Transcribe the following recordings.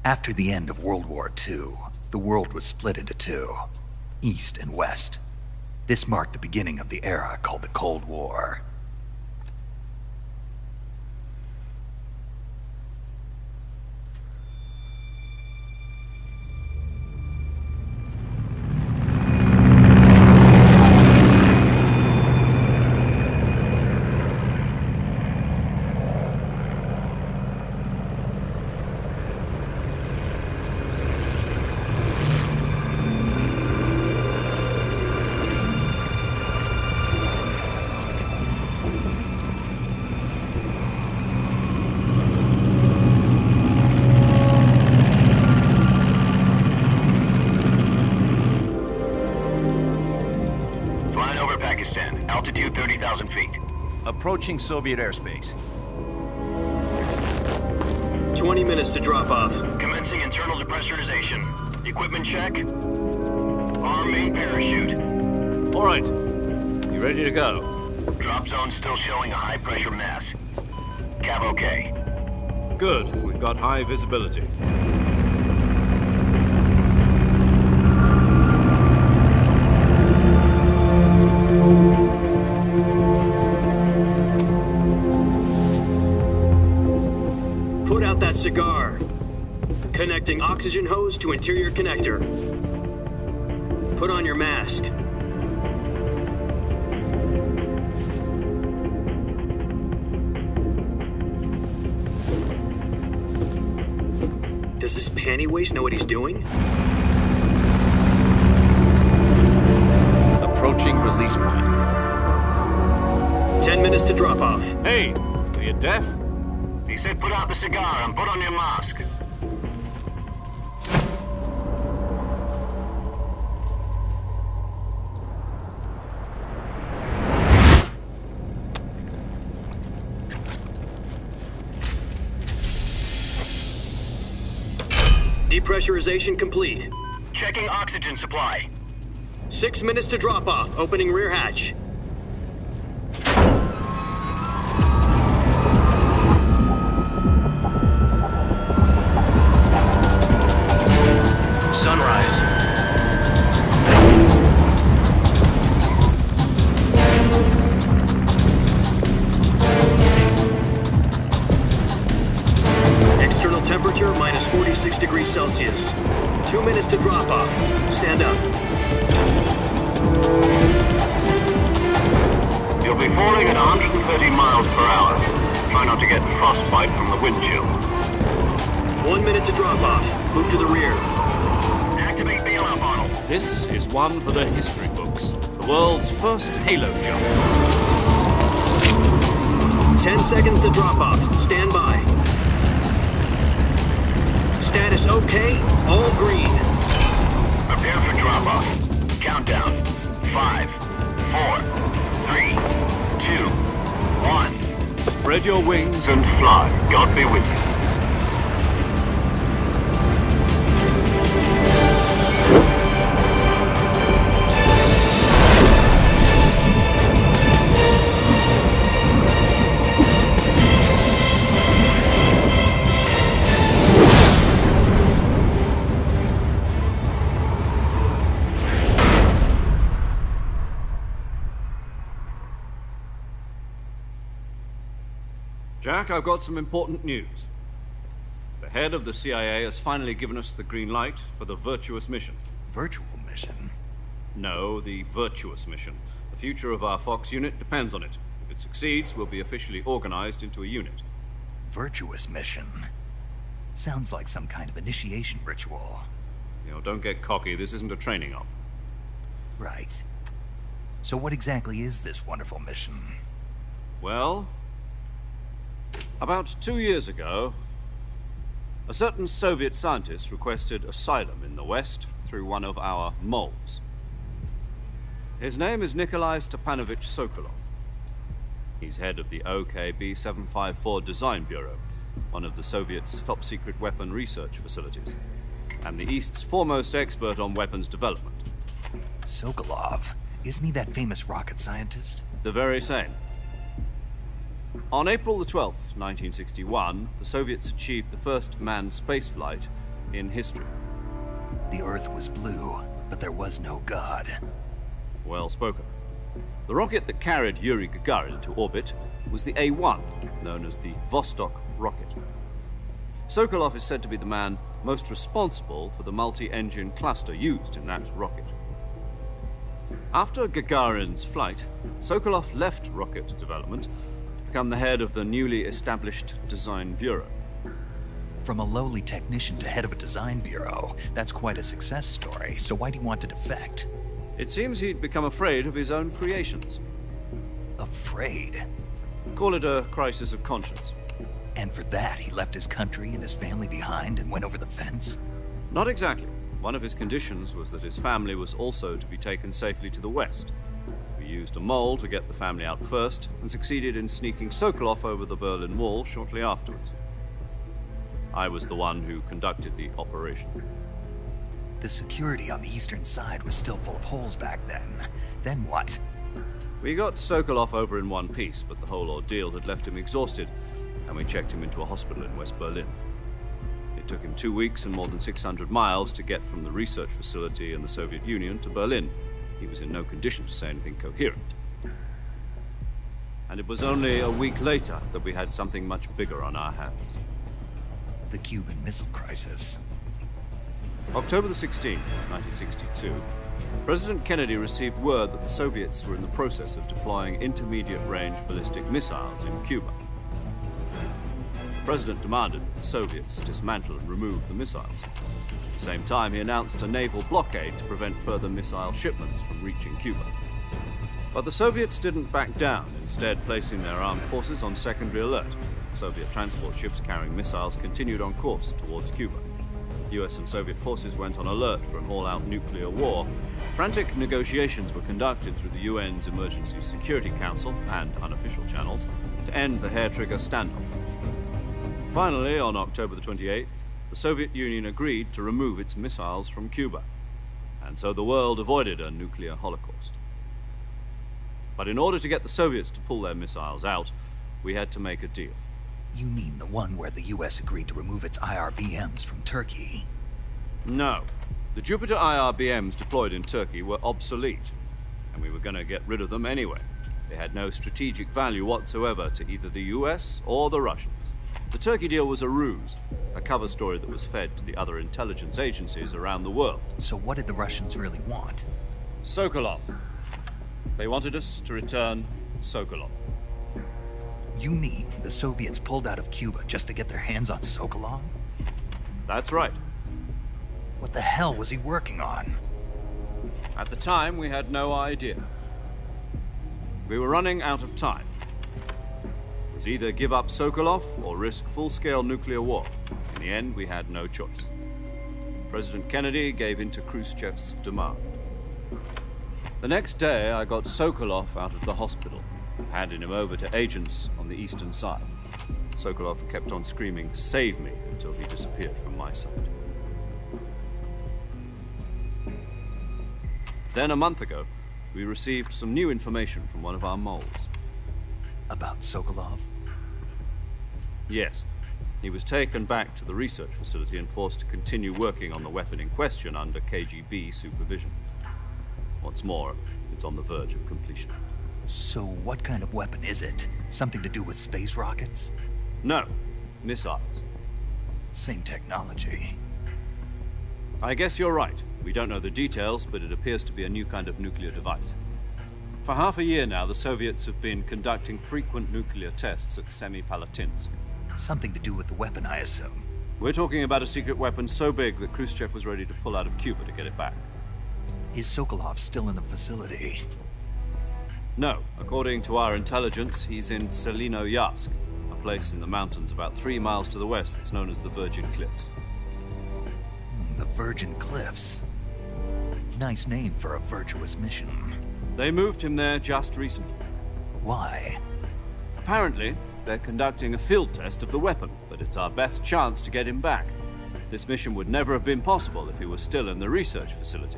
After the end of World War II, the world was split into two, East and West. This marked the beginning of the era called the Cold War. Altitude 30,000 feet. Approaching Soviet airspace. 20 minutes to drop off. Commencing internal depressurization. Equipment check. Arm main parachute. All right. You ready to go? Drop zone still showing a high pressure mass. Cav okay. Good. We've got high visibility. Put out that cigar. Connecting oxygen hose to interior connector. Put on your mask. Does this panty waste know what he's doing? Approaching release point. 10 minutes to drop off. Hey, are you deaf? He said put out the cigar and put on your mask. Depressurization complete. Checking oxygen supply. 6 minutes to drop off. Opening rear hatch. Sunrise. External temperature minus 46 degrees Celsius. 2 minutes to drop off. Stand up. You'll be falling at 130 miles per hour. Try not to get frostbite from the wind chill. 1 minute to drop off. Move to the rear. Activate bailout model. This is one for the history books. The world's first halo jump. 10 seconds to drop off. Stand by. Status okay. All green. Prepare for drop-off. Countdown. 5, 4, 3, 2, 1. Spread your wings And fly. God be with you. Jack, I've got some important news. The head of the CIA has finally given us the green light for the virtuous mission. Virtual mission? No, the virtuous mission. The future of our Fox unit depends on it. If it succeeds, we'll be officially organized into a unit. Virtuous mission? Sounds like some kind of initiation ritual. You know, don't get cocky. This isn't a training op. Right. So what exactly is this wonderful mission? Well, about 2 years ago, a certain Soviet scientist requested asylum in the West through one of our moles. His name is Nikolai Stepanovich Sokolov. He's head of the OKB 754 Design Bureau, one of the Soviets' top-secret weapon research facilities, and the East's foremost expert on weapons development. Sokolov? Isn't he that famous rocket scientist? The very same. On April the 12th, 1961, the Soviets achieved the first manned spaceflight in history. The Earth was blue, but there was no God. Well spoken. The rocket that carried Yuri Gagarin to orbit was the A-1, known as the Vostok rocket. Sokolov is said to be the man most responsible for the multi-engine cluster used in that rocket. After Gagarin's flight, Sokolov left rocket development to become the head of the newly established Design Bureau. From a lowly technician to head of a design bureau, that's quite a success story, so why do you want to defect? It seems he'd become afraid of his own creations. Afraid? Call it a crisis of conscience. And for that, he left his country and his family behind and went over the fence? Not exactly. One of his conditions was that his family was also to be taken safely to the west. We used a mole to get the family out first, and succeeded in sneaking Sokolov over the Berlin Wall shortly afterwards. I was the one who conducted the operation. The security on the eastern side was still full of holes back then. Then what? We got Sokolov over in one piece, but the whole ordeal had left him exhausted, and we checked him into a hospital in West Berlin. It took him 2 weeks and more than 600 miles to get from the research facility in the Soviet Union to Berlin. He was in no condition to say anything coherent. And it was only a week later that we had something much bigger on our hands. The Cuban Missile Crisis. October the 16th, 1962, President Kennedy received word that the Soviets were in the process of deploying intermediate-range ballistic missiles in Cuba. The President demanded that the Soviets dismantle and remove the missiles. At the same time, he announced a naval blockade to prevent further missile shipments from reaching Cuba. But the Soviets didn't back down, instead placing their armed forces on secondary alert. Soviet transport ships carrying missiles continued on course towards Cuba. US and Soviet forces went on alert for an all-out nuclear war. Frantic negotiations were conducted through the UN's Emergency Security Council and unofficial channels to end the hair-trigger standoff. Finally, on October the 28th, the Soviet Union agreed to remove its missiles from Cuba, and so the world avoided a nuclear holocaust. But in order to get the Soviets to pull their missiles out, we had to make a deal. You mean the one where the US agreed to remove its IRBMs from Turkey? No. The Jupiter IRBMs deployed in Turkey were obsolete, and we were going to get rid of them anyway. They had no strategic value whatsoever to either the US or the Russians. The Turkey deal was a ruse, a cover story that was fed to the other intelligence agencies around the world. So what did the Russians really want? Sokolov. They wanted us to return Sokolov. You mean the Soviets pulled out of Cuba just to get their hands on Sokolov? That's right. What the hell was he working on? At the time, we had no idea. We were running out of time. It was either give up Sokolov or risk full-scale nuclear war. In the end, we had no choice. President Kennedy gave in to Khrushchev's demand. The next day, I got Sokolov out of the hospital, handing him over to agents on the eastern side. Sokolov kept on screaming, "Save me," until he disappeared from my side. Then, a month ago, we received some new information from one of our moles. About Sokolov? Yes. He was taken back to the research facility and forced to continue working on the weapon in question under KGB supervision. What's more, it's on the verge of completion. So what kind of weapon is it? Something to do with space rockets? No. Missiles. Same technology. I guess you're right. We don't know the details, but it appears to be a new kind of nuclear device. For half a year now, the Soviets have been conducting frequent nuclear tests at Semipalatinsk. Something to do with the weapon, I assume. We're talking about a secret weapon so big that Khrushchev was ready to pull out of Cuba to get it back. Is Sokolov still in the facility? No. According to our intelligence, he's in Selinoyarsk, a place in the mountains about 3 miles to the west that's known as the Virgin Cliffs. The Virgin Cliffs. Nice name for a virtuous mission. They moved him there just recently. Why? Apparently, they're conducting a field test of the weapon, but it's our best chance to get him back. This mission would never have been possible if he was still in the research facility.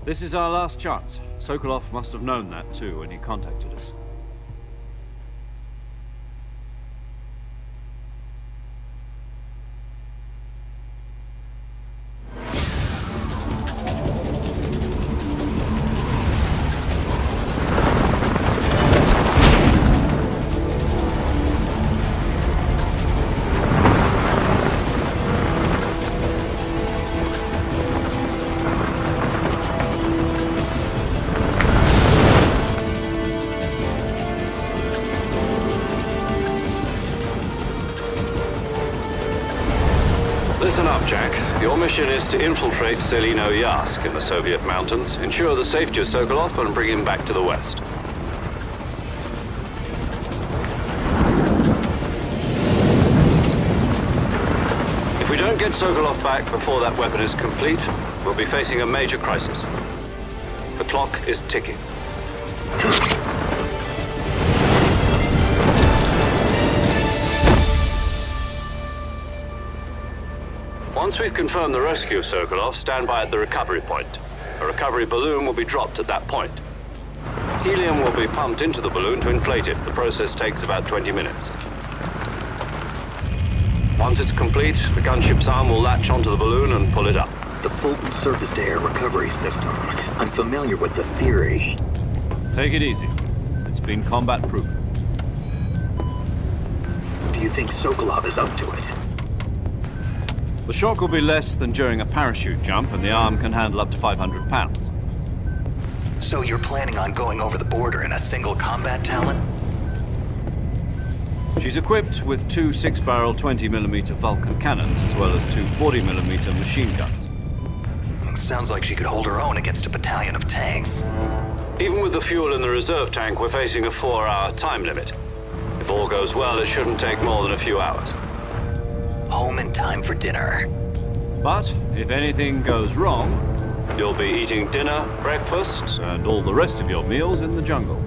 This is our last chance. Sokolov must have known that too when he contacted us. Listen up, Jack. Your mission is to infiltrate Selino Yask in the Soviet mountains, ensure the safety of Sokolov, and bring him back to the West. If we don't get Sokolov back before that weapon is complete, we'll be facing a major crisis. The clock is ticking. Once we've confirmed the rescue of Sokolov, stand by at the recovery point. A recovery balloon will be dropped at that point. Helium will be pumped into the balloon to inflate it. The process takes about 20 minutes. Once it's complete, the gunship's arm will latch onto the balloon and pull it up. The Fulton surface-to-air recovery system. I'm familiar with the theory. Take it easy. It's been combat-proven. Do you think Sokolov is up to it? The shock will be less than during a parachute jump, and the arm can handle up to 500 pounds. So you're planning on going over the border in a single combat Talon? She's equipped with two 6-barrel 20mm Vulcan cannons, as well as two 40mm machine guns. Sounds like she could hold her own against a battalion of tanks. Even with the fuel in the reserve tank, we're facing a 4-hour time limit. If all goes well, it shouldn't take more than a few hours. Home in time for dinner. But if anything goes wrong, you'll be eating dinner, breakfast, and all the rest of your meals in the jungle.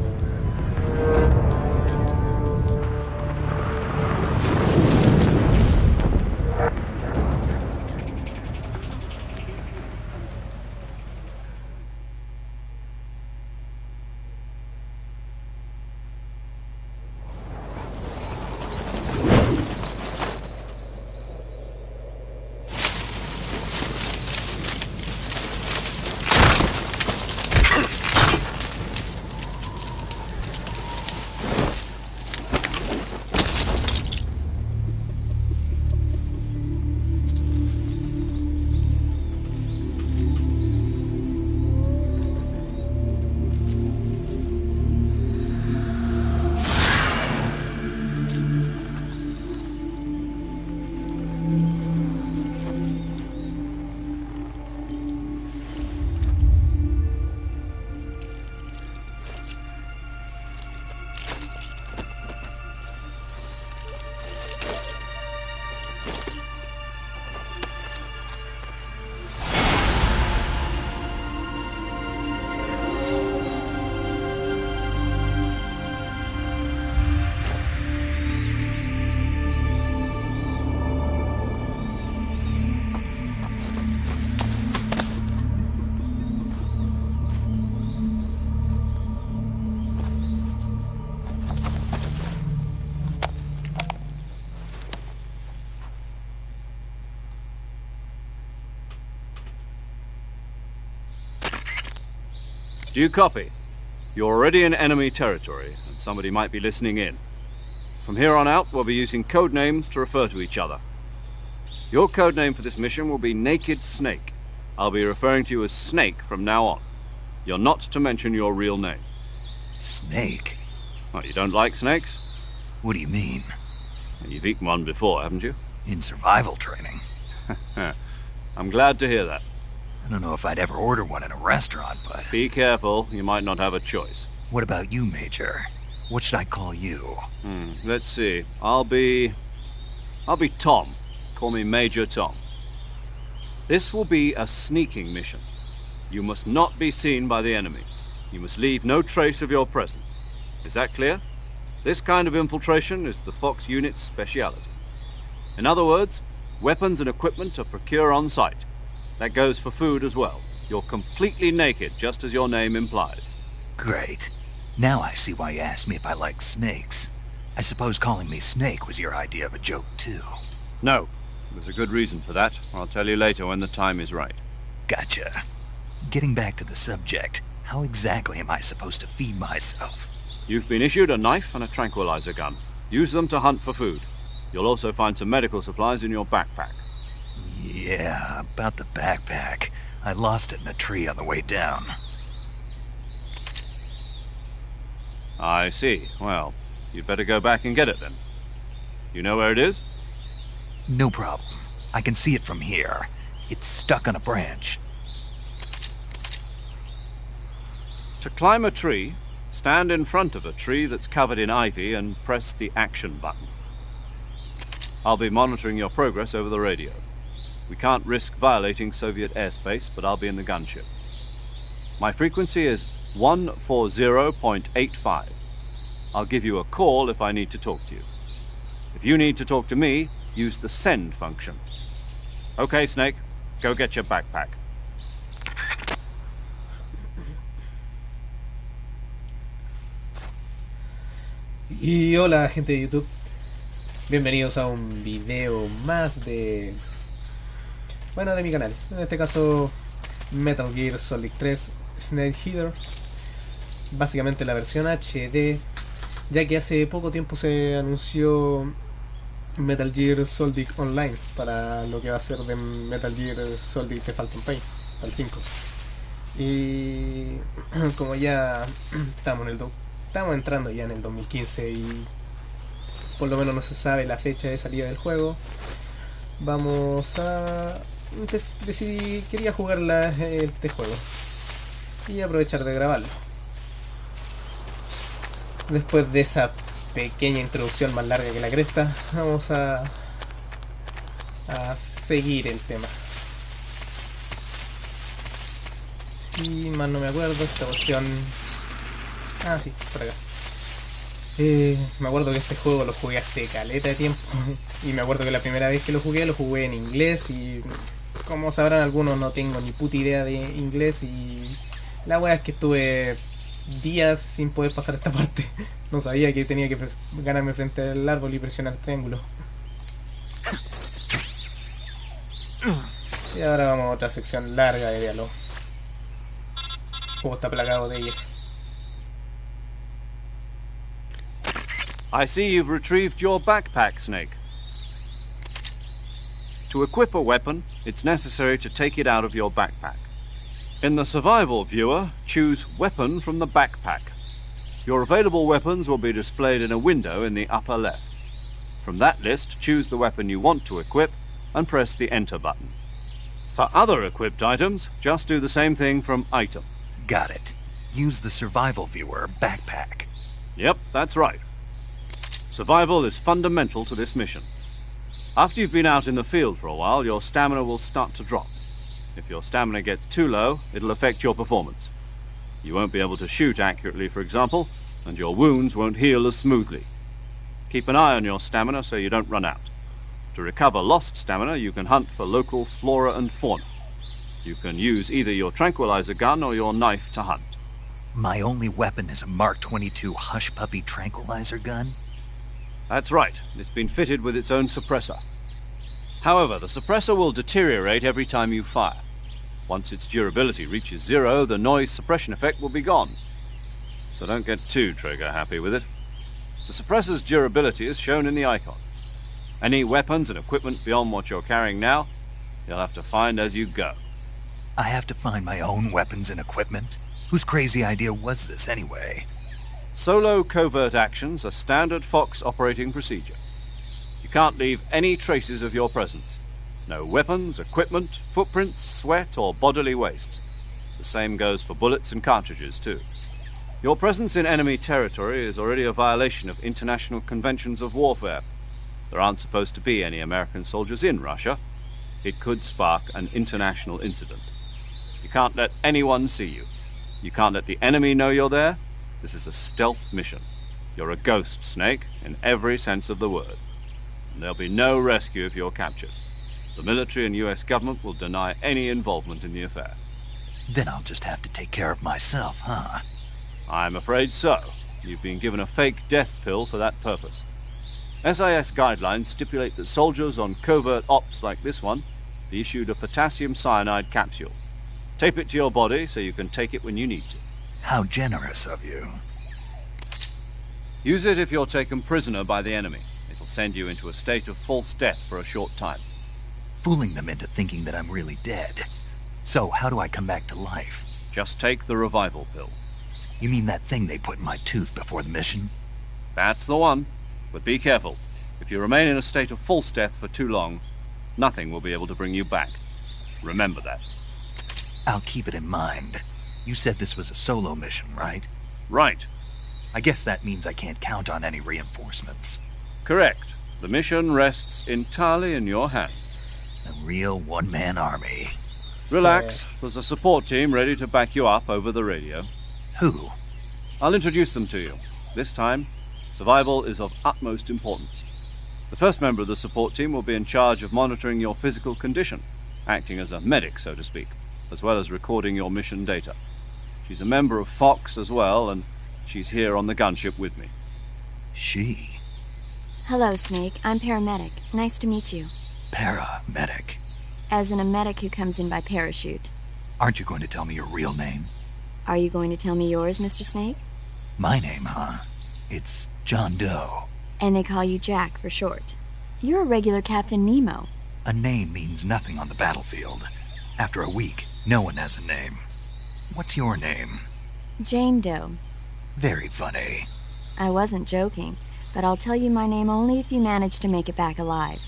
Do you copy? You're already in enemy territory, and somebody might be listening in. From here on out, we'll be using code names to refer to each other. Your code name for this mission will be Naked Snake. I'll be referring to you as Snake from now on. You're not to mention your real name. Snake? Oh, you don't like snakes? What do you mean? You've eaten one before, haven't you? In survival training. I'm glad to hear that. I don't know if I'd ever order one in a restaurant, but... Be careful, you might not have a choice. What about you, Major? What should I call you? Let's see. I'll be Tom. Call me Major Tom. This will be a sneaking mission. You must not be seen by the enemy. You must leave no trace of your presence. Is that clear? This kind of infiltration is the Fox unit's speciality. In other words, weapons and equipment are procured on site. That goes for food as well. You're completely naked, just as your name implies. Great. Now I see why you asked me if I like snakes. I suppose calling me Snake was your idea of a joke, too. No. There's a good reason for that. I'll tell you later when the time is right. Gotcha. Getting back to the subject, how exactly am I supposed to feed myself? You've been issued a knife and a tranquilizer gun. Use them to hunt for food. You'll also find some medical supplies in your backpack. Yeah, about the backpack. I lost it in a tree on the way down. I see. Well, you'd better go back and get it then. You know where it is? No problem. I can see it from here. It's stuck on a branch. To climb a tree, stand in front of a tree that's covered in ivy and press the action button. I'll be monitoring your progress over the radio. We can't risk violating Soviet airspace, but I'll be in the gunship. My frequency is 140.85. I'll give you a call if I need to talk to you. If you need to talk to me, use the send function. Okay, Snake, go get your backpack. Y hola gente de YouTube, bienvenidos a un video más de mi canal, en este caso Metal Gear Solid 3 Snake Eater, básicamente la versión HD, ya que hace poco tiempo se anunció Metal Gear Solid Online para lo que va a ser de Metal Gear Solid The Phantom Pain al 5. Y como ya estamos entrando ya en el 2015 y por lo menos no se sabe la fecha de salida del juego, quería jugar este juego y aprovechar de grabarlo. Después de esa pequeña introducción más larga que la cresta, vamos a seguir el tema. Si más no me acuerdo, esta cuestión... sí, por acá. Me acuerdo que este juego lo jugué hace caleta de tiempo y me acuerdo que la primera vez que lo jugué en inglés y como sabrán algunos no tengo ni puta idea de inglés y la wea es que estuve días sin poder pasar esta parte. No sabía que tenía que ganarme frente al árbol y presionar el triángulo. Y ahora vamos a otra sección larga de diálogo. El juego está plagado de ellas. I see you've retrieved your backpack, Snake. To equip a weapon, it's necessary to take it out of your backpack. In the survival viewer, choose Weapon from the backpack. Your available weapons will be displayed in a window in the upper left. From that list, choose the weapon you want to equip and press the Enter button. For other equipped items, just do the same thing from Item. Got it. Use the survival viewer backpack. Yep, that's right. Survival is fundamental to this mission. After you've been out in the field for a while, your stamina will start to drop. If your stamina gets too low, it'll affect your performance. You won't be able to shoot accurately, for example, and your wounds won't heal as smoothly. Keep an eye on your stamina so you don't run out. To recover lost stamina, you can hunt for local flora and fauna. You can use either your tranquilizer gun or your knife to hunt. My only weapon is a Mark 22 Hush Puppy tranquilizer gun? That's right. It's been fitted with its own suppressor. However, the suppressor will deteriorate every time you fire. Once its durability reaches 0, the noise suppression effect will be gone. So don't get too trigger-happy with it. The suppressor's durability is shown in the icon. Any weapons and equipment beyond what you're carrying now, you'll have to find as you go. I have to find my own weapons and equipment? Whose crazy idea was this anyway? Solo covert actions are standard Fox operating procedure. You can't leave any traces of your presence. No weapons, equipment, footprints, sweat, or bodily waste. The same goes for bullets and cartridges, too. Your presence in enemy territory is already a violation of international conventions of warfare. There aren't supposed to be any American soldiers in Russia. It could spark an international incident. You can't let anyone see you. You can't let the enemy know you're there. This is a stealth mission. You're a ghost, Snake, in every sense of the word. And there'll be no rescue if you're captured. The military and US government will deny any involvement in the affair. Then I'll just have to take care of myself, huh? I'm afraid so. You've been given a fake death pill for that purpose. SIS guidelines stipulate that soldiers on covert ops like this one be issued a potassium cyanide capsule. Tape it to your body so you can take it when you need to. How generous of you. Use it if you're taken prisoner by the enemy. It'll send you into a state of false death for a short time. Fooling them into thinking that I'm really dead. So, how do I come back to life? Just take the revival pill. You mean that thing they put in my tooth before the mission? That's the one. But be careful. If you remain in a state of false death for too long, Nothing will be able to bring you back. Remember that. I'll keep it in mind. You said this was a solo mission, right? Right. I guess that means I can't count on any reinforcements. Correct. The mission rests entirely in your hands. A real one-man army. Relax. There's a support team ready to back you up over the radio. Who? I'll introduce them to you. This time, survival is of utmost importance. The first member of the support team will be in charge of monitoring your physical condition, acting as a medic, so to speak, as well as recording your mission data. She's a member of Fox as well, and she's here on the gunship with me. She? Hello, Snake. I'm paramedic. Nice to meet you. Paramedic. As in a medic who comes in by parachute. Aren't you going to tell me your real name? Are you going to tell me yours, Mr. Snake? My name, huh? It's John Doe. And they call you Jack for short. You're a regular Captain Nemo. A name means nothing on the battlefield. After a week, no one has a name. What's your name? Jane Doe. Very funny. I wasn't joking, but I'll tell you my name only if you manage to make it back alive.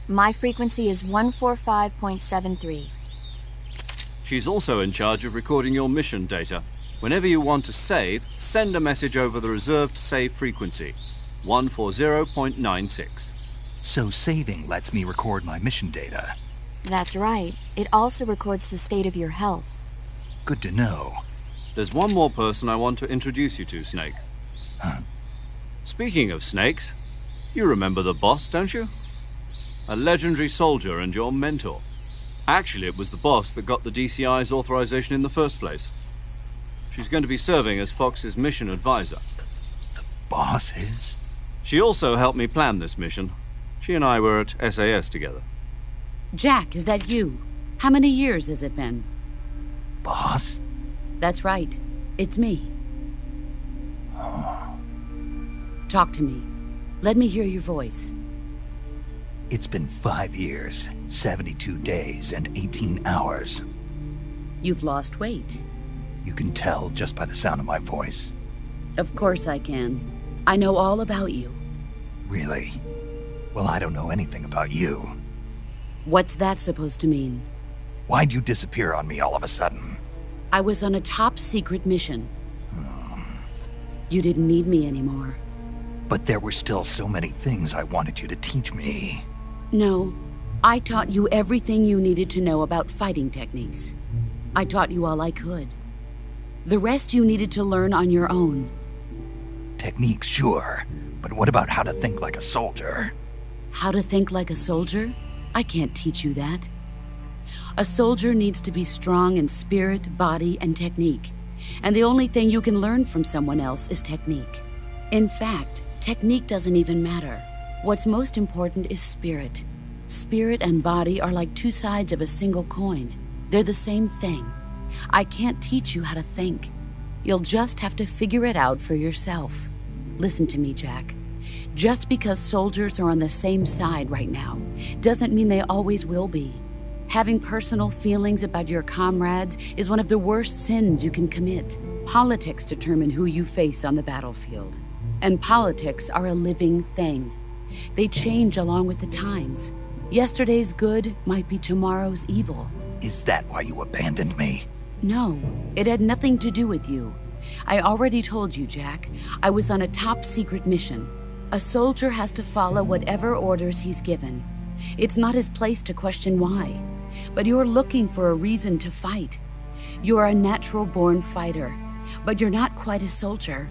My frequency is 145.73. She's also in charge of recording your mission data. Whenever you want to save, send a message over the reserved save frequency, 140.96. So saving lets me record my mission data. That's right. It also records the state of your health. Good to know. There's one more person I want to introduce you to, Snake. Huh? Speaking of snakes, you remember the boss, don't you? A legendary soldier and your mentor. Actually, it was the boss that got the DCI's authorization in the first place. She's going to be serving as Fox's mission advisor. The boss is? She also helped me plan this mission. She and I were at SAS together. Jack, is that you? How many years has it been? Boss? That's right. It's me. Talk to me. Let me hear your voice. It's been 5 years, 72 days, and 18 hours. You've lost weight. You can tell just by the sound of my voice. Of course I can. I know all about you. Really? Well, I don't know anything about you. What's that supposed to mean? Why'd you disappear on me all of a sudden? I was on a top-secret mission. You didn't need me anymore. But there were still so many things I wanted you to teach me. No, I taught you everything you needed to know about fighting techniques. I taught you all I could. The rest you needed to learn on your own. Techniques, sure. But what about how to think like a soldier? How to think like a soldier? I can't teach you that. A soldier needs to be strong in spirit, body, and technique. And the only thing you can learn from someone else is technique. In fact, technique doesn't even matter. What's most important is spirit. Spirit and body are like two sides of a single coin. They're the same thing. I can't teach you how to think. You'll just have to figure it out for yourself. Listen to me, Jack. Just because soldiers are on the same side right now doesn't mean they always will be. Having personal feelings about your comrades is one of the worst sins you can commit. Politics determine who you face on the battlefield. And politics are a living thing. They change along with the times. Yesterday's good might be tomorrow's evil. Is that why you abandoned me? No, it had nothing to do with you. I already told you, Jack. I was on a top-secret mission. A soldier has to follow whatever orders he's given. It's not his place to question why. But you're looking for a reason to fight. You're a natural-born fighter, but you're not quite a soldier.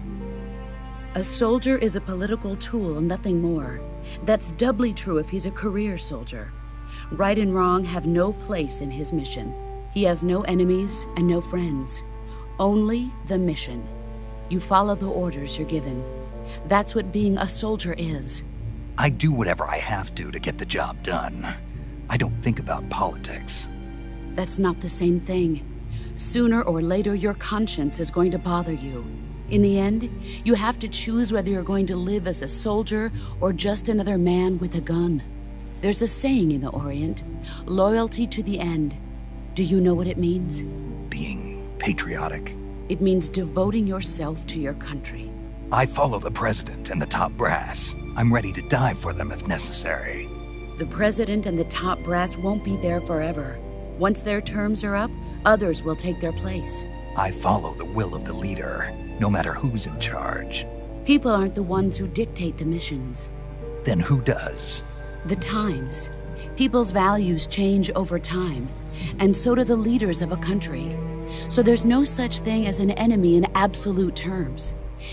A soldier is a political tool, nothing more. That's doubly true if he's a career soldier. Right and wrong have no place in his mission. He has no enemies and no friends. Only the mission. You follow the orders you're given. That's what being a soldier is. I do whatever I have to get the job done. I don't think about politics. That's not the same thing. Sooner or later, your conscience is going to bother you. In the end, you have to choose whether you're going to live as a soldier or just another man with a gun. There's a saying in the Orient, loyalty to the end. Do you know what it means? Being patriotic. It means devoting yourself to your country. I follow the president and the top brass. I'm ready to die for them if necessary. The president and the top brass won't be there forever. Once their terms are up, others will take their place. I follow the will of the leader, no matter who's in charge. People aren't the ones who dictate the missions. Then who does? The times. People's values change over time, and so do the leaders of a country. So there's no such thing as an enemy in absolute terms.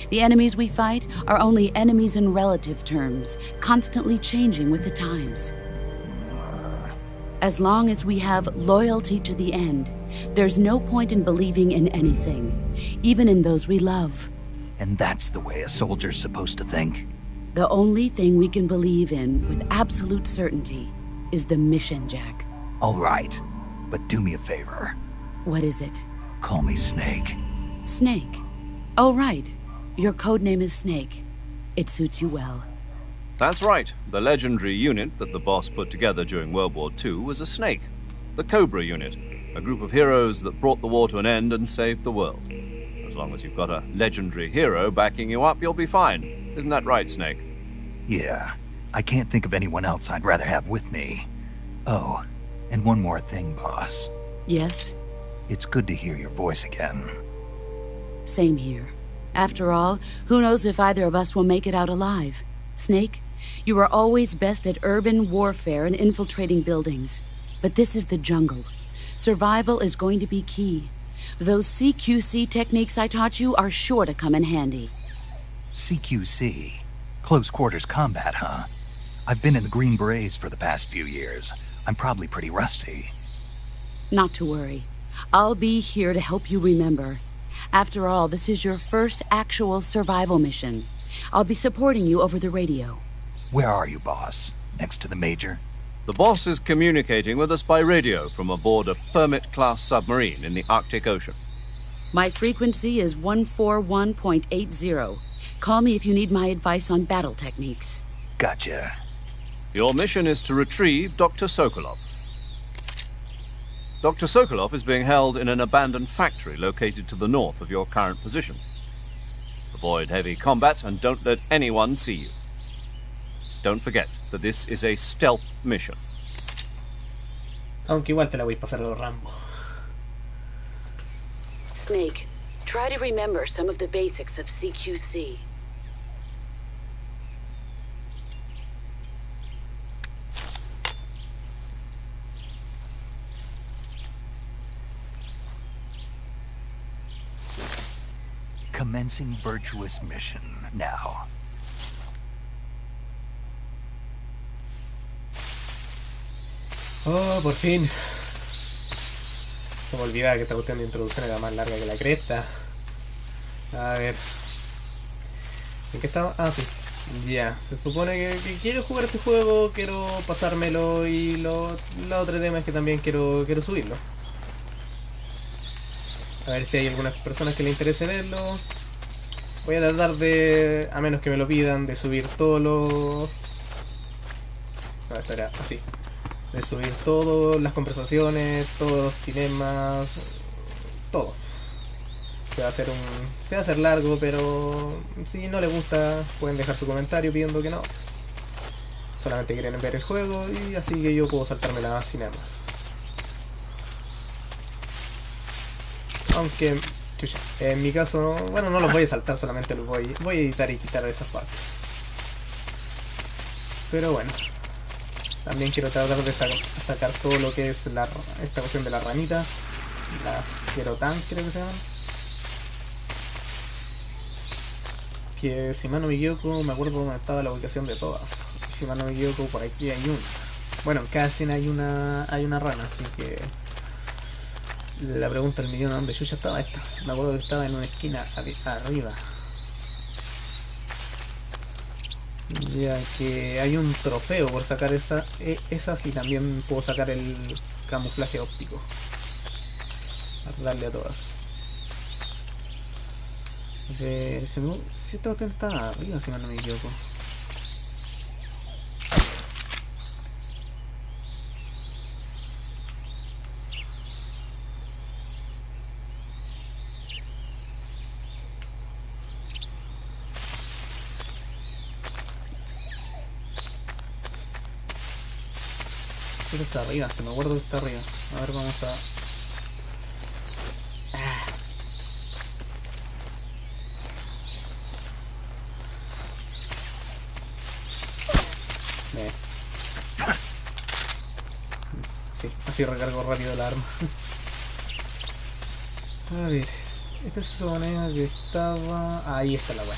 The enemies we fight are only enemies in relative terms, constantly changing with the times. As long as we have loyalty to the end, there's no point in believing in anything, even in those we love. And that's the way a soldier's supposed to think? The only thing we can believe in with absolute certainty is the mission, Jack. All right, but do me a favor. What is it? Call me Snake. Snake. Oh, right. Your codename is Snake. It suits you well. That's right. The legendary unit that the boss put together during World War II was a snake. The Cobra unit. A group of heroes that brought the war to an end and saved the world. As long as you've got a legendary hero backing you up, you'll be fine. Isn't that right, Snake? Yeah. I can't think of anyone else I'd rather have with me. Oh, and one more thing, boss. Yes? It's good to hear your voice again. Same here. After all, who knows if either of us will make it out alive? Snake, you are always best at urban warfare and infiltrating buildings. But this is the jungle. Survival is going to be key. Those CQC techniques I taught you are sure to come in handy. CQC? Close quarters combat, huh? I've been in the Green Berets for the past few years. I'm probably pretty rusty. Not to worry. I'll be here to help you remember. After all, this is your first actual survival mission. I'll be supporting you over the radio. Where are you, boss? Next to the Major? The boss is communicating with us by radio from aboard a Permit-class submarine in the Arctic Ocean. My frequency is 141.80. Call me if you need my advice on battle techniques. Gotcha. Your mission is to retrieve Dr. Sokolov. Dr. Sokolov is being held in an abandoned factory located to the north of your current position. Avoid heavy combat and don't let anyone see you. Don't forget that this is a stealth mission. Aunque igual te la voy a pasar a los Rambo. Snake, try to remember some of the basics of CQC. Commencing virtuous mission now. Oh, por fin. Se me olvidaba que esta cuestión de introducción era más larga que la cresta. A ver. ¿En qué estaba? Ah, sí. Ya. Se supone que quiero jugar este juego, quiero pasármelo y la otro tema es que también quiero subirlo. A ver si hay algunas personas que le interese verlo. Voy a tratar de, a menos que me lo pidan, de subir todos los... No, espera, así. De subir todas las conversaciones, todos los cinemas, todo. Se va a hacer largo, pero si no les gusta pueden dejar su comentario pidiendo que no. Solamente quieren ver el juego y así que yo puedo saltarme las cinemas. Aunque, chucha, en mi caso, bueno, no los voy a saltar, solamente los voy a editar y quitar esas partes. Pero bueno, también quiero tratar de sacar todo lo que es esta cuestión de las ranitas, las Kerotan creo que se llaman. Que si mal no me equivoco, me acuerdo dónde estaba la ubicación de todas. Si mal no me equivoco, por aquí hay una. Bueno, en cada escena hay una rana, así que... La pregunta del millón, ¿dónde chucha estaba esta? Me acuerdo que estaba en una esquina arriba. Ya que hay un trofeo por sacar esas y también puedo sacar el camuflaje óptico. A darle a todas. A ver, si esta cuestión está arriba, si mal no me equivoco. Esto está arriba, se me acuerdo que está arriba. A ver, vamos a... Sí, así recargo rápido el arma. A ver, esta es su moneda que estaba... Ahí está la weá.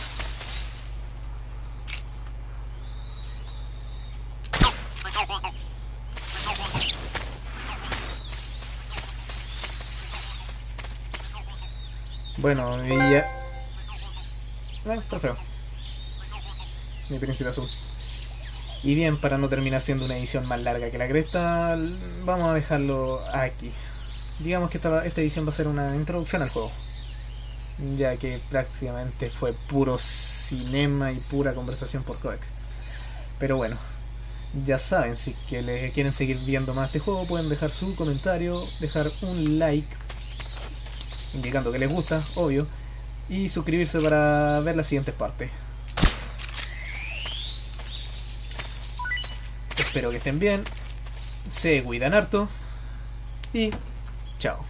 Bueno, y ya... trofeo. Mi príncipe azul. Y bien, para no terminar siendo una edición más larga que la cresta, vamos a dejarlo aquí. Digamos que esta edición va a ser una introducción al juego, ya que prácticamente fue puro cinema y pura conversación por codec. Pero bueno, ya saben, si que les quieren seguir viendo más este juego, pueden dejar su comentario, dejar un like, indicando que les gusta, obvio, y suscribirse para ver las siguientes partes. Espero que estén bien, se cuidan harto y chao.